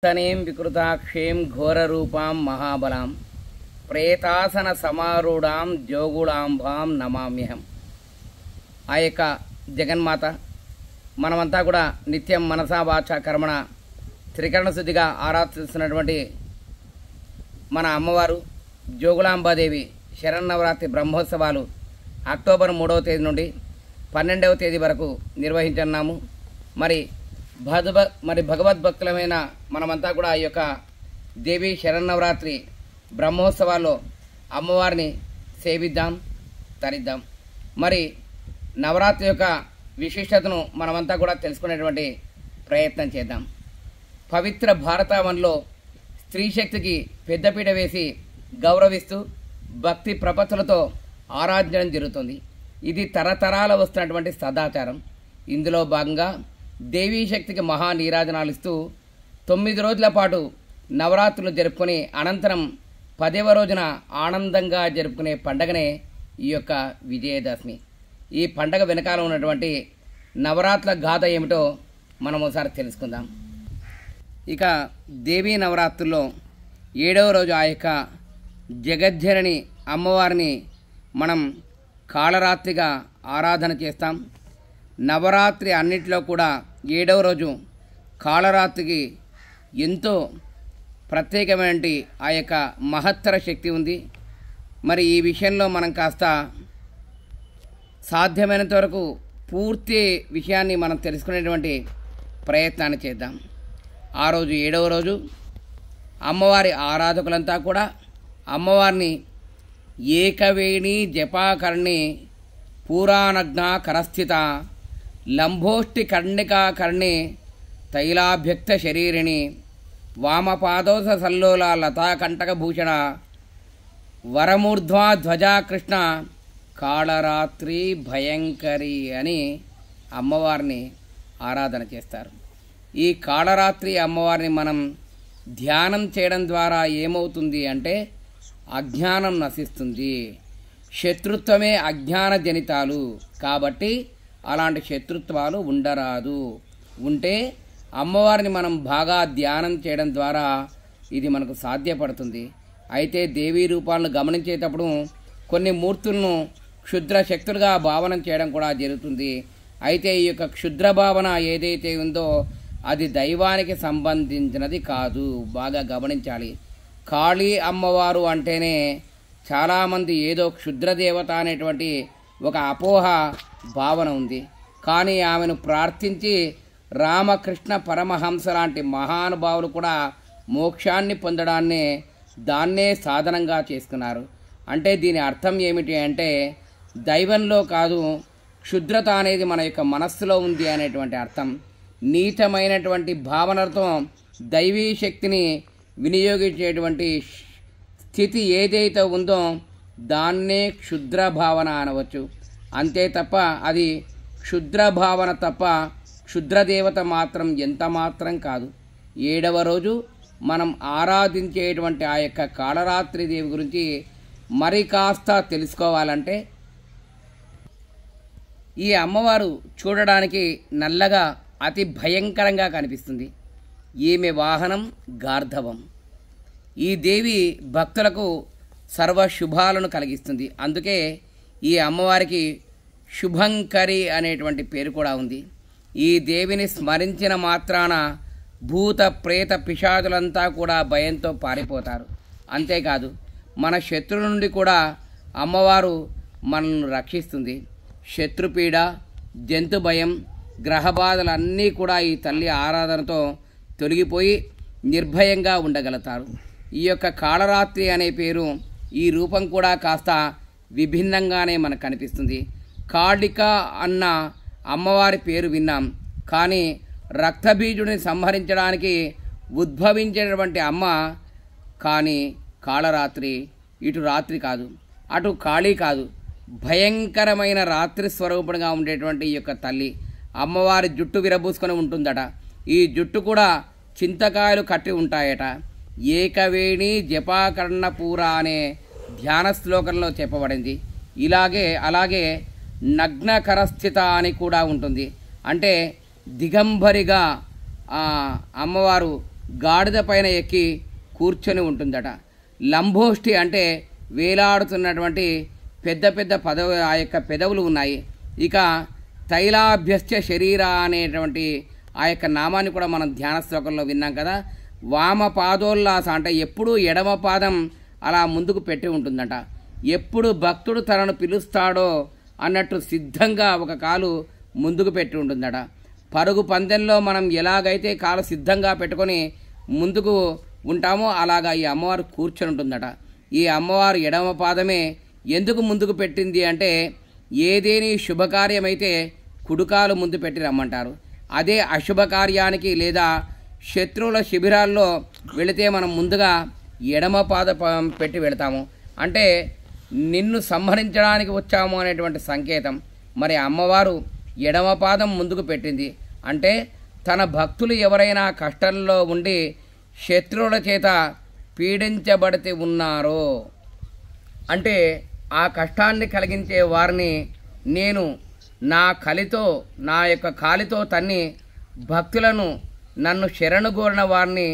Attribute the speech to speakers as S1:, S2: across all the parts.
S1: తనేం వికృతాక్షేం ఘోరరూపాం మహాబలాం ప్రేతాసన సమారూఢాం జోగుళాంబాం నమామ్యహం. ఆ యొక్క జగన్మాత మనమంతా కూడా నిత్యం మనసా వాచ కర్మణ త్రికరణ శుద్ధిగా ఆరాధిస్తున్నటువంటి మన అమ్మవారు జోగుళాంబాదేవి శరన్నవరాత్రి బ్రహ్మోత్సవాలు అక్టోబర్ 3వ తేదీ నుండి 12వ తేదీ వరకు నిర్వహించున్నాము. మరి భగవద్భక్తులమైన మనమంతా కూడా ఈ యొక్క దేవి శరన్నవరాత్రి బ్రహ్మోత్సవాల్లో అమ్మవారిని సేవిద్దాం, తరిద్దాం. మరి నవరాత్రి యొక్క విశిష్టతను మనమంతా కూడా తెలుసుకునేటువంటి ప్రయత్నం చేద్దాం. పవిత్ర భారతావనిలో స్త్రీ శక్తికి పెద్దపీట వేసి గౌరవిస్తూ భక్తి ప్రపత్తులతో ఆరాధన జరుగుతుంది. ఇది తరతరాల వస్తున్నటువంటి సదాచారం. ఇందులో భాగంగా దేవీ శక్తికి మహా నీరాజనాలు ఇస్తూ 9 రోజుల పాటు నవరాత్రులు జరుపుకొని అనంతరం 10వ రోజున ఆనందంగా జరుపుకునే పండగనే ఈ యొక్క విజయదశమి. ఈ పండగ వెనకాల ఉన్నటువంటి నవరాత్రుల గాథ ఏమిటో మనం ఒకసారి తెలుసుకుందాం. ఇక దేవీ నవరాత్రుల్లో 7వ రోజు ఆ యొక్క జగజ్జనని అమ్మవారిని మనం కాళరాత్రిగా ఆరాధన చేస్తాం. నవరాత్రి అన్నిటిలో కూడా 7వ రోజు కాళరాత్రికి ఎంతో ప్రత్యేకమైన ఆ యొక్క మహత్తర శక్తి ఉంది. మరి ఈ విషయంలో మనం కాస్త సాధ్యమైనంత వరకు పూర్తి విషయాన్ని మనం తెలుసుకునేటువంటి ప్రయత్నాన్ని చేద్దాం. ఆ రోజు 7వ రోజు అమ్మవారి ఆరాధకులంతా కూడా అమ్మవారిని ఏకవేణి జపాకర్ణి పూరానగ్న కరస్థిత లంబోష్టి కర్ణికాకర్ణి తైలాభ్యక్త శరీరిణి వామపాదోస సల్లోల లతాకంటకభూషణ వరమూర్ధ్వా ధ్వజాకృష్ణ కాళరాత్రి భయంకరి అని అమ్మవారిని ఆరాధన చేస్తారు. ఈ కాళరాత్రి అమ్మవారిని మనం ధ్యానం చేయడం ద్వారా ఏమవుతుంది అంటే అజ్ఞానం నశిస్తుంది. శత్రుత్వమే అజ్ఞాన జనితాలు కాబట్టి అలాంటి శత్రుత్వాలు ఉండరాదు. ఉంటే అమ్మవారిని మనం బాగా ధ్యానం చేయడం ద్వారా ఇది మనకు సాధ్యపడుతుంది. అయితే దేవీ రూపాలను గమనించేటప్పుడు కొన్ని మూర్తులను క్షుద్ర శక్తులుగా భావన చేయడం కూడా జరుగుతుంది. అయితే ఈ యొక్క క్షుద్ర భావన ఏదైతే ఉందో అది దైవానికి సంబంధించినది కాదు. బాగా గమనించాలి. కాళీ అమ్మవారు అంటేనే చాలామంది ఏదో క్షుద్రదేవత అనేటువంటి ఒక అపోహ భావన ఉంది. కానీ ఆమెను ప్రార్థించి రామకృష్ణ పరమహంస లాంటి మహానుభావులు కూడా మోక్షాన్ని పొందడాన్ని దాన్నే సాధనంగా చేసుకున్నారు. అంటే దీని అర్థం ఏమిటి అంటే దైవంలో కాదు, క్షుద్రత అనేది మన యొక్క మనస్సులో ఉంది అనేటువంటి అర్థం. నీచమైనటువంటి భావనలతో దైవీ శక్తిని వినియోగించేటువంటి స్థితి ఏదైతే ఉందో దాన్నే క్షుద్ర భావన అనవచ్చు. అంతే తప్ప అది క్షుద్ర భావన తప్ప క్షుద్రదేవత మాత్రం ఎంత మాత్రం కాదు. 7వ రోజు మనం ఆరాధించేటువంటి ఆ యొక్క కాళరాత్రి దేవి గురించి మరి కాస్త తెలుసుకోవాలంటే ఈ అమ్మవారు చూడడానికి నల్లగా అతి భయంకరంగా కనిపిస్తుంది. ఈమె వాహనం గార్ధవం. ఈ దేవి భక్తులకు సర్వ శుభాలను కలిగిస్తుంది. అందుకే ఈ అమ్మవారికి శుభంకరి అనేటువంటి పేరు కూడా ఉంది. ఈ దేవిని స్మరించిన మాత్రాన భూత ప్రేత పిశాచులంతా కూడా భయంతో పారిపోతారు. అంతేకాదు మన శత్రువుల నుండి కూడా అమ్మవారు మనల్ని రక్షిస్తుంది. శత్రుపీడ, జంతు భయం, గ్రహబాధలన్నీ కూడా ఈ తల్లి ఆరాధనతో తొలగిపోయి నిర్భయంగా ఉండగలుగుతారు. ఈ యొక్క కాళరాత్రి అనే పేరు, ఈ రూపం కూడా కాస్త విభిన్నంగానే మనకు కనిపిస్తుంది. కాళిక అన్న అమ్మవారి పేరు విన్నాం, కానీ రక్తబీజుడిని సంహరించడానికి ఉద్భవించేటువంటి అమ్మ. కానీ కాళరాత్రి ఇటు రాత్రి కాదు, అటు కాళీ కాదు, భయంకరమైన రాత్రి స్వరూపంగా ఉండేటువంటి ఈ యొక్క తల్లి అమ్మవారి జుట్టు విరబూసుకొని ఉంటుందట. ఈ జుట్టు కూడా చింతకాయలు కట్టి ఉంటాయట. ఏకవేణి జపాకర్ణపూర అనే ధ్యాన శ్లోకంలో చెప్పబడింది. అలాగే నగ్నకరస్థిత అని కూడా ఉంటుంది. అంటే దిగంబరిగా అమ్మవారు గాడిద పైన ఎక్కి కూర్చొని ఉంటుందట. లంబోష్టి అంటే వేలాడుతున్నటువంటి పెద్ద పెద్ద ఆ యొక్క పెదవులు ఉన్నాయి. ఇక తైలాభ్యస్య శరీర అనేటువంటి ఆ యొక్క నామాన్ని కూడా మనం ధ్యాన శ్లోకంలో విన్నాం కదా. వామ పాదోల్లాస అంటే ఎప్పుడు ఎడమ పాదం అలా ముందుకు పెట్టి ఉంటుందట. ఎప్పుడు భక్తుడు తనను పిలుస్తాడో అన్నట్టు సిద్ధంగా ఒక కాలు ముందుకు పెట్టి ఉంటుందట. పరుగు పందెంలో మనం ఎలాగైతే కాలు సిద్ధంగా పెట్టుకొని ముందుకు ఉంటామో అలాగా ఈ అమ్మవారు కూర్చొని ఉంటుందట. ఈ అమ్మవారు ఎడమ పాదమే ఎందుకు ముందుకు పెట్టింది అంటే ఏదేని శుభకార్యమైతే కుడికాలు ముందు పెట్టి రమ్మంటారు. అదే అశుభకార్యానికి లేదా శత్రువుల శిబిరాల్లో వెళితే మనం ముందుగా ఎడమ పాద పెట్టి వెళతాము. అంటే నిన్ను సంహరించడానికి వచ్చాము అనేటువంటి సంకేతం. మరి అమ్మవారు ఎడమ పాదం ముందుకు పెట్టింది అంటే తన భక్తులు ఎవరైనా కష్టంలో ఉండి శత్రువుల చేత పీడించబడితే ఉన్నారో అంటే ఆ కష్టాన్ని కలిగించే వారిని నేను నా కలితో నా యొక్క కాలితో తన్ని భక్తులను నన్ను శరణు కోరిన వారిని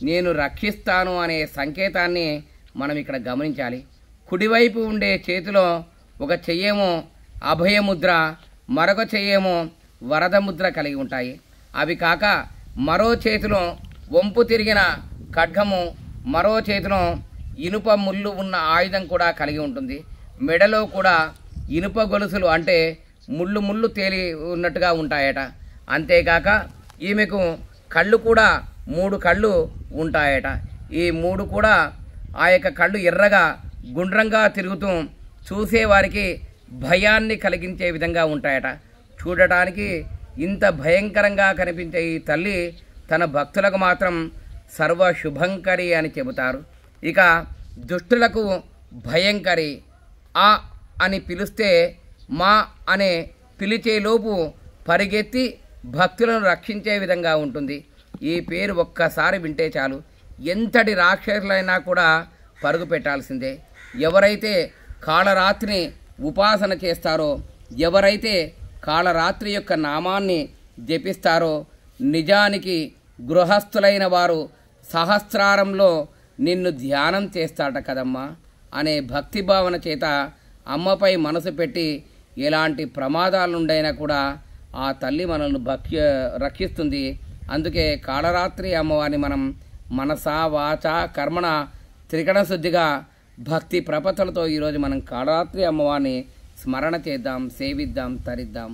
S1: నేను రక్షిస్తాను అనే సంకేతాన్ని మనం ఇక్కడ గమనించాలి. కుడివైపు ఉండే చేతిలో ఒక చెయ్యేమో అభయముద్ర, మరొక చెయ్యేమో వరద ముద్ర కలిగి ఉంటాయి. అవి కాక మరో చేతిలో వంపు తిరిగిన ఖడ్గము, మరో చేతిలో ఇనుప ముళ్ళు ఉన్న ఆయుధం కూడా కలిగి ఉంటుంది. మెడలో కూడా ఇనుప గొలుసులు అంటే ముళ్ళు తేలి ఉన్నట్టుగా ఉంటాయట. అంతేకాక ఈమెకు కళ్ళు కూడా 3 కళ్ళు ఉంటాయట. ఈ 3 కూడా ఆ యొక్క కళ్ళు ఎర్రగా గుండ్రంగా తిరుగుతూ చూసేవారికి భయాన్ని కలిగించే విధంగా ఉంటాయట. చూడటానికి ఇంత భయంకరంగా కనిపించే ఈ తల్లి తన భక్తులకు మాత్రం సర్వశుభంకరి అని చెబుతారు. ఇక దుష్టులకు భయంకరి. ఆ అని పిలిస్తే మా అనే పిలిచేలోపు పరిగెత్తి భక్తులను రక్షించే విధంగా ఉంటుంది. ఈ పేరు ఒక్కసారి వింటే చాలు ఎంతటి రాక్షసులైనా కూడా పరుగు పెట్టాల్సిందే. ఎవరైతే కాళరాత్రిని ఉపాసన చేస్తారో, ఎవరైతే కాళరాత్రి యొక్క నామాన్ని జపిస్తారో నిజానికి గృహస్థులైన వారు సహస్రారంలో నిన్ను ధ్యానం చేస్తాట కదమ్మా అనే భక్తి భావన చేత అమ్మపై మనసు పెట్టి ఎలాంటి ప్రమాదాల నుండైనా కూడా ఆ తల్లి మనల్ని రక్షిస్తుంది. అందుకే కాళరాత్రి అమ్మవారిని మనం మనసా వాచ కర్మణ త్రికరణ శుద్ధిగా భక్తి ప్రపత్తులతో ఈరోజు మనం కాళరాత్రి అమ్మవారిని స్మరణ చేద్దాం, సేవిద్దాం, తరిద్దాం.